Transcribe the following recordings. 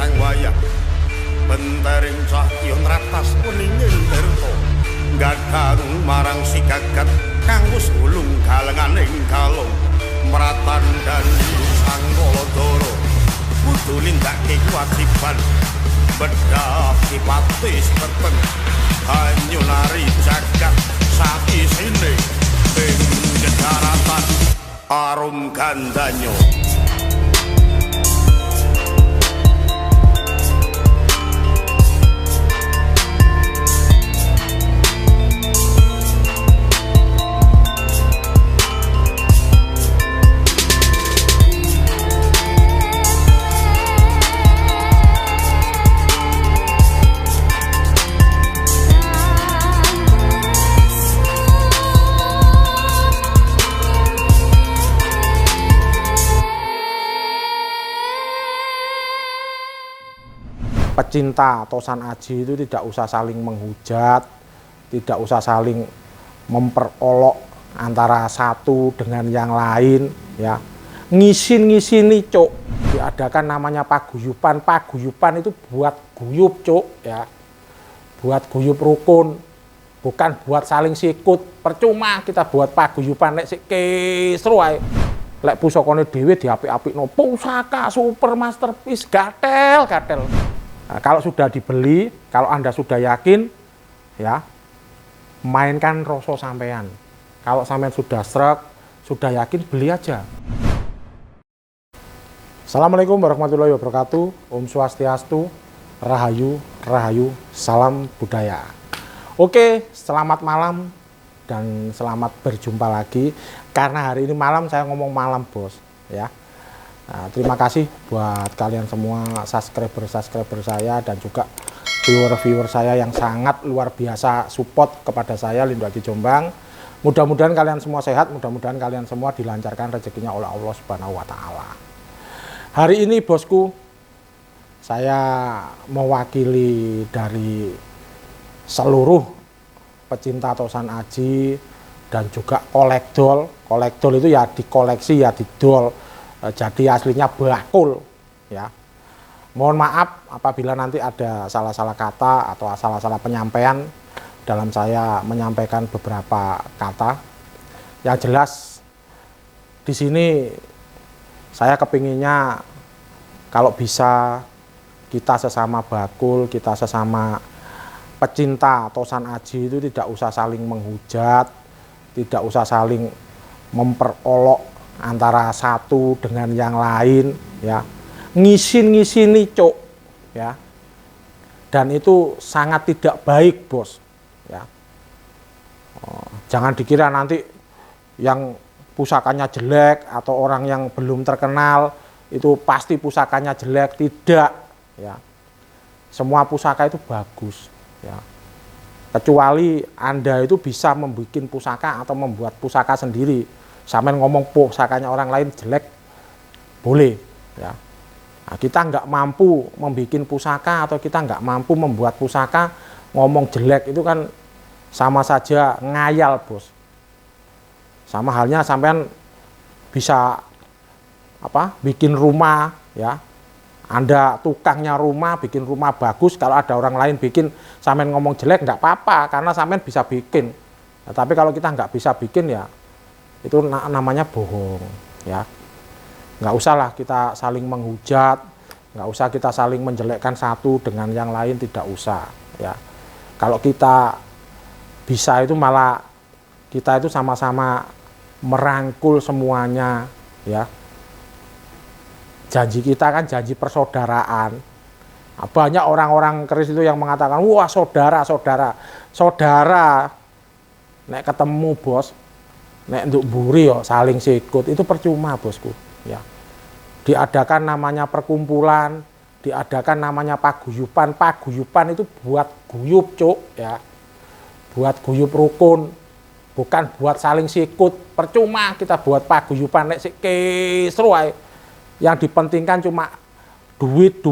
sang wayah bentering cahya nratas kuninging tirta gadhang marang si gagat kang wis ulung galenganing kalong mratandani sang Baladara kudu nindakake kewajiban bedhah kipati peteng hanyunari jagat sakisine ing daratan arum gandanya. Pecinta Tosan Aji itu tidak usah saling menghujat, tidak usah saling memperolok antara satu dengan yang lain, ya. Ngisin-ngisini, cuk. Diadakan namanya paguyuban. Paguyuban itu buat guyub, cuk, ya. Buat guyub rukun, bukan buat saling sikut. Percuma kita buat paguyuban lek sik kisru ae. Lek pusakane dhewe diapik-apikno pusaka super masterpiece gatel. Nah, kalau sudah dibeli, kalau Anda sudah yakin, ya, mainkan rasa sampean. Kalau sampean sudah srek, sudah yakin, beli aja. Assalamualaikum warahmatullahi wabarakatuh. Om Swastiastu, Rahayu, salam budaya. Oke, selamat malam dan selamat berjumpa lagi. Karena hari ini malam saya ngomong malam, bos, ya. Nah, terima kasih buat kalian semua subscriber saya dan juga viewer saya yang sangat luar biasa support kepada saya Lindhu Aji Jombang. Mudah-mudahan kalian semua sehat, mudah-mudahan kalian semua dilancarkan rezekinya oleh Allah Subhanahu wa taala. Hari ini bosku, saya mewakili dari seluruh pecinta Tosan Aji dan juga kolektor. Kolektor itu ya dikoleksi, ya didol. Jadi aslinya bakul, ya. Mohon maaf apabila nanti ada salah-salah kata atau salah-salah penyampaian dalam saya menyampaikan beberapa kata. Yang jelas di sini saya kepinginnya kalau bisa kita sesama bakul, kita sesama pecinta Tosan Aji itu tidak usah saling menghujat, tidak usah saling memperolok antara satu dengan yang lain, ya. Ngisin-ngisini, cuk, ya. Dan itu sangat tidak baik, bos, ya. Jangan dikira nanti yang pusakanya jelek atau orang yang belum terkenal itu pasti pusakanya jelek. Tidak, ya. Semua pusaka itu bagus, ya. Kecuali Anda itu bisa membuat pusaka atau membuat pusaka sendiri. Sampai ngomong pusakanya orang lain jelek, boleh, ya. Nah, kita nggak mampu membuat pusaka atau kita nggak mampu membuat pusaka, ngomong jelek itu kan sama saja ngayal, bos. Sama halnya sampean bisa bikin rumah, ya. Anda tukangnya rumah, bikin rumah bagus, kalau ada orang lain bikin sampean ngomong jelek nggak apa-apa karena sampean bisa bikin. Nah, tapi kalau kita nggak bisa bikin, ya itu namanya bohong, ya. Nggak usahlah kita saling menghujat, nggak usah kita saling menjelekkan satu dengan yang lain, tidak usah, ya. Kalau kita bisa itu malah kita itu sama-sama merangkul semuanya, ya. Janji kita kan janji persaudaraan. Nah, banyak orang-orang keris itu yang mengatakan, wah saudara, nek ketemu bos, nek untuk buri yo saling sikut, itu percuma, bosku, ya. Diadakan namanya perkumpulan, diadakan namanya paguyuban. Paguyuban itu buat guyub, cuk, ya. Buat guyub rukun, bukan buat saling sikut. Percuma kita buat paguyuban nek sik kisru ae. Yang dipentingkan cuma duit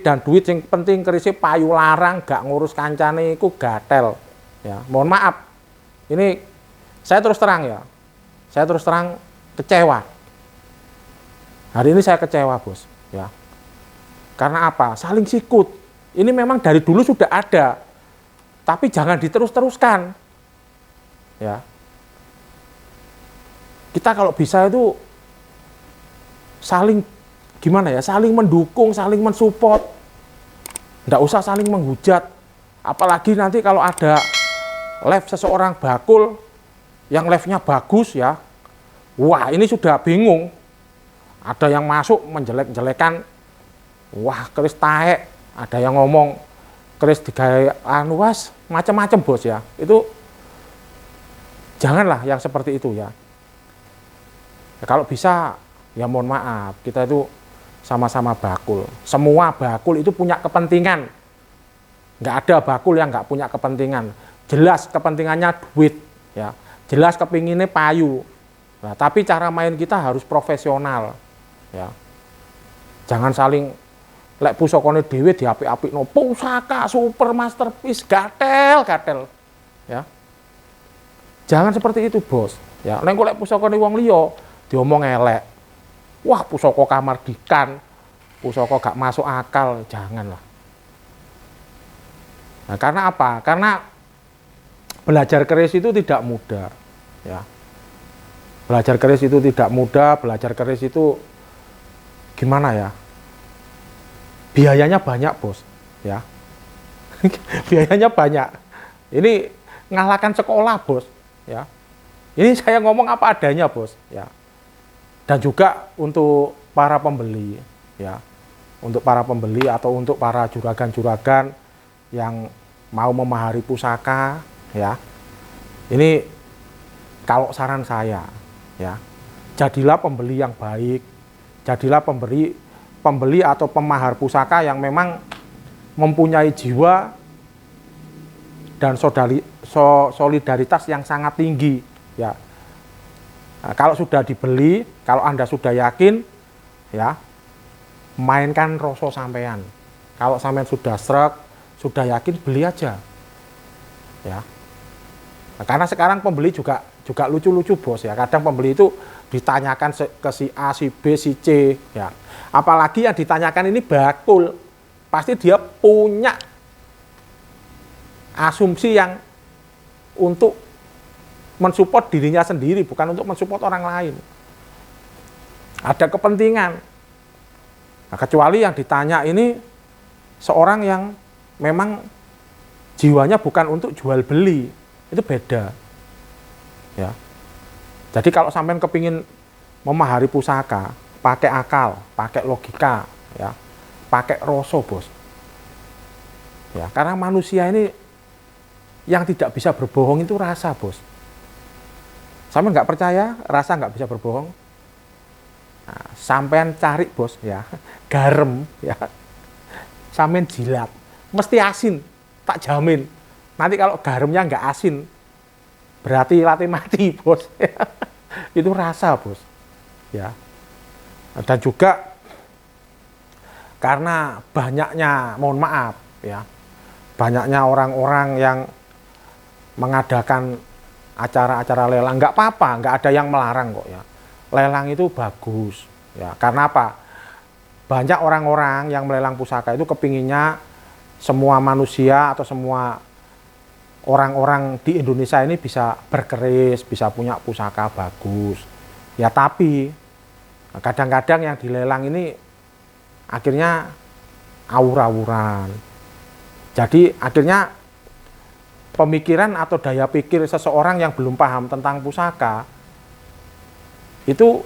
dan duit. Yang penting kerisnya payu larang, gak ngurus kancane iku gatel, ya. Mohon maaf, ini saya terus terang kecewa. Hari ini saya kecewa, bos, ya. Karena apa? Saling sikut. Ini memang dari dulu sudah ada, tapi jangan diterus-teruskan. Ya, kita kalau bisa itu saling gimana ya? Saling mendukung, saling mensupport. Nggak usah saling menghujat. Apalagi nanti kalau ada live seseorang bakul yang live-nya bagus ya, wah ini sudah bingung. Ada yang masuk menjelek-jelekan, wah keris taek, ada yang ngomong keris digawe anu was, macam-macam bos ya. Itu janganlah yang seperti itu ya. Ya, kalau bisa ya mohon maaf, kita itu sama-sama bakul. Semua bakul itu punya kepentingan. Nggak ada bakul yang nggak punya kepentingan. Jelas kepentingannya duit ya. Jelas kepinginnya payu. Nah, tapi cara main kita harus profesional ya. Jangan saling lek pusakane dhewe diapik-apikno pusaka super masterpiece gatel ya. Jangan seperti itu bos ya. Nek lek pusakane wong liya diomong elek, wah pusaka kamardikan, pusaka gak masuk akal, janganlah. Nah, karena apa? Karena belajar keris itu tidak mudah ya. Belajar keris itu tidak mudah, belajar keris itu gimana ya? Biayanya banyak bos ya. Biayanya banyak. Ini ngalahkan sekolah bos ya. Ini saya ngomong apa adanya bos ya. Dan juga untuk para pembeli ya. Untuk para pembeli atau untuk para juragan-juragan yang mau memahari pusaka ya. Ini kalau saran saya ya, jadilah pembeli yang baik, jadilah pembeli atau pemahar pusaka yang memang mempunyai jiwa dan solidaritas yang sangat tinggi ya. Nah, kalau sudah dibeli, kalau Anda sudah yakin ya, mainkan rasa sampean. Kalau sampean sudah srek, sudah yakin, beli aja ya. Nah, karena sekarang pembeli juga lucu-lucu bos ya. Kadang pembeli itu ditanyakan ke si A, si B, si C ya. Apalagi yang ditanyakan ini bakul, pasti dia punya asumsi yang untuk mensupport dirinya sendiri, bukan untuk mensupport orang lain. Ada kepentingan. Nah, kecuali yang ditanya ini seorang yang memang jiwanya bukan untuk jual beli, itu beda ya. Jadi kalau sampean kepingin memahari pusaka, pakai akal, pakai logika ya, pakai rasa bos ya. Karena manusia ini yang tidak bisa berbohong itu rasa bos. Sampean nggak percaya rasa nggak bisa berbohong, nah, sampean cari bos ya, garam ya, sampean jilat mesti asin, tak jamin. Nanti kalau garamnya nggak asin, berarti latih mati bos. Itu rasa bos ya. Dan juga karena banyaknya, mohon maaf ya, banyaknya orang-orang yang mengadakan acara-acara lelang, nggak apa-apa, nggak ada yang melarang kok ya. Lelang itu bagus ya. Karena apa? Banyak orang-orang yang melelang pusaka itu kepinginnya semua manusia atau semua orang-orang di Indonesia ini bisa berkeris, bisa punya pusaka bagus. Ya tapi kadang-kadang yang dilelang ini akhirnya awur-awuran. Jadi akhirnya pemikiran atau daya pikir seseorang yang belum paham tentang pusaka itu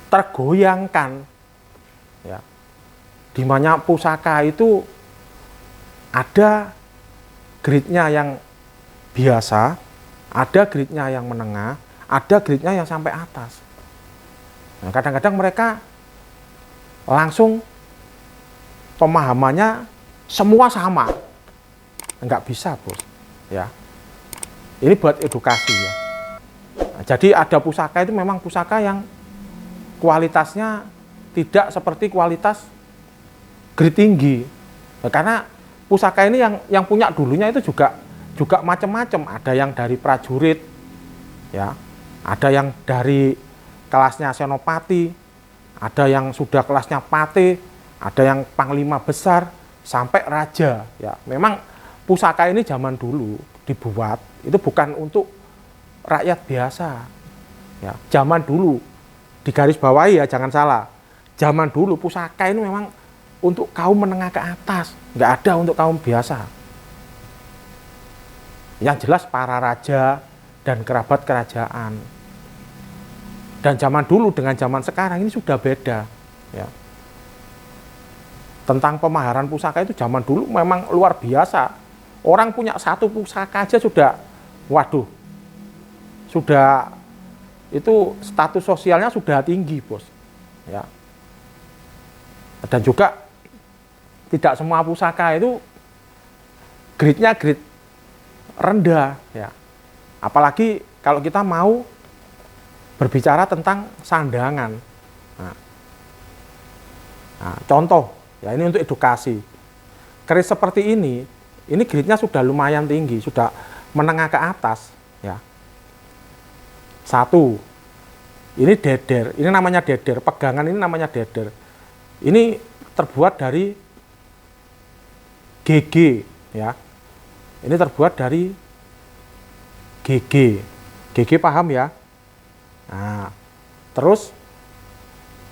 tergoyangkan ya. Dimana pusaka itu ada grade-nya yang biasa, ada grade-nya yang menengah, ada grade-nya yang sampai atas. Nah, kadang-kadang mereka langsung pemahamannya semua sama. Enggak bisa bos ya. Ini buat edukasi ya. Nah, jadi ada pusaka itu memang pusaka yang kualitasnya tidak seperti kualitas grade tinggi. Nah, karena pusaka ini yang punya dulunya itu juga macam-macam. Ada yang dari prajurit ya, ada yang dari kelasnya senopati, ada yang sudah kelasnya pate, ada yang panglima besar sampai raja ya. Memang pusaka ini zaman dulu dibuat itu bukan untuk rakyat biasa ya. Zaman dulu, di garis bawahi ya, jangan salah, zaman dulu pusaka ini memang untuk kaum menengah ke atas, nggak ada untuk kaum biasa. Yang jelas para raja dan kerabat kerajaan. Dan zaman dulu dengan zaman sekarang ini sudah beda ya. Tentang pemaharan pusaka itu zaman dulu memang luar biasa. Orang punya satu pusaka aja sudah, waduh, sudah itu status sosialnya sudah tinggi, bos. Ya. Dan juga tidak semua pusaka itu grade-nya grade rendah, ya. Apalagi kalau kita mau berbicara tentang sandangan. Nah, contoh, ya ini untuk edukasi. Keris seperti ini grade-nya sudah lumayan tinggi, sudah menengah ke atas, ya. Satu, ini deder, ini namanya deder, pegangan ini namanya deder. Ini terbuat dari GG, ya. Ini terbuat dari GG. GG paham ya? Nah, terus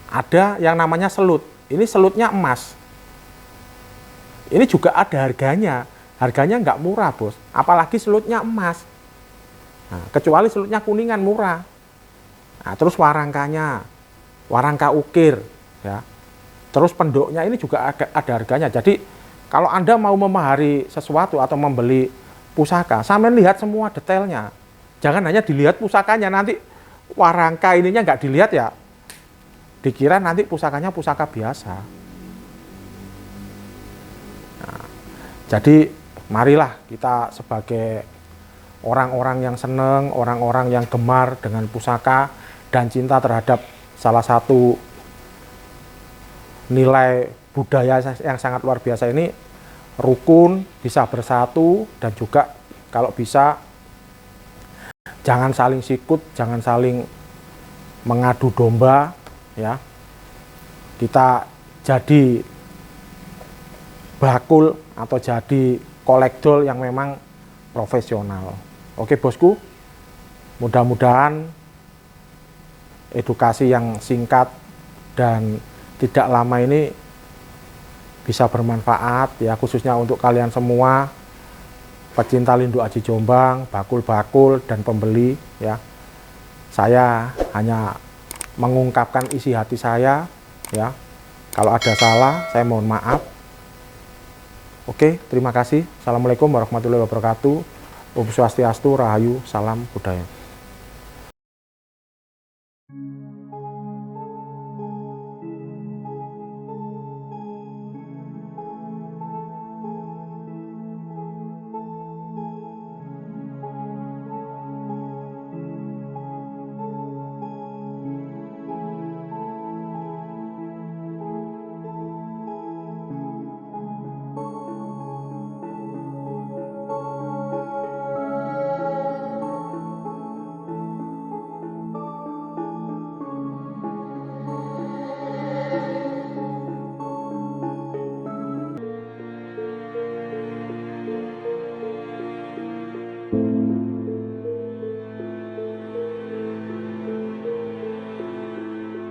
ada yang namanya selut. Ini selutnya emas. Ini juga ada harganya. Harganya nggak murah, bos. Apalagi selutnya emas. Nah, kecuali selutnya kuningan murah. Nah, terus warangkanya, warangka ukir, ya. Terus pendoknya ini juga ada harganya. Jadi kalau Anda mau memahari sesuatu atau membeli pusaka, sampai lihat semua detailnya. Jangan hanya dilihat pusakanya, nanti warangka ininya nggak dilihat ya, dikira nanti pusakanya pusaka biasa. Nah, jadi marilah kita sebagai orang-orang yang seneng, orang-orang yang gemar dengan pusaka dan cinta terhadap salah satu nilai budaya yang sangat luar biasa ini, rukun, bisa bersatu, dan juga kalau bisa jangan saling sikut, jangan saling mengadu domba, ya. Kita jadi bakul atau jadi kolektor yang memang profesional. Oke, bosku, mudah-mudahan edukasi yang singkat dan tidak lama ini bisa bermanfaat ya, khususnya untuk kalian semua pecinta Linduk Aji Jombang, bakul-bakul dan pembeli ya. Saya hanya mengungkapkan isi hati saya ya. Kalau ada salah saya mohon maaf. Oke, terima kasih. Assalamualaikum warahmatullahi wabarakatuh. Om Swastiastu, Rahayu, salam budaya.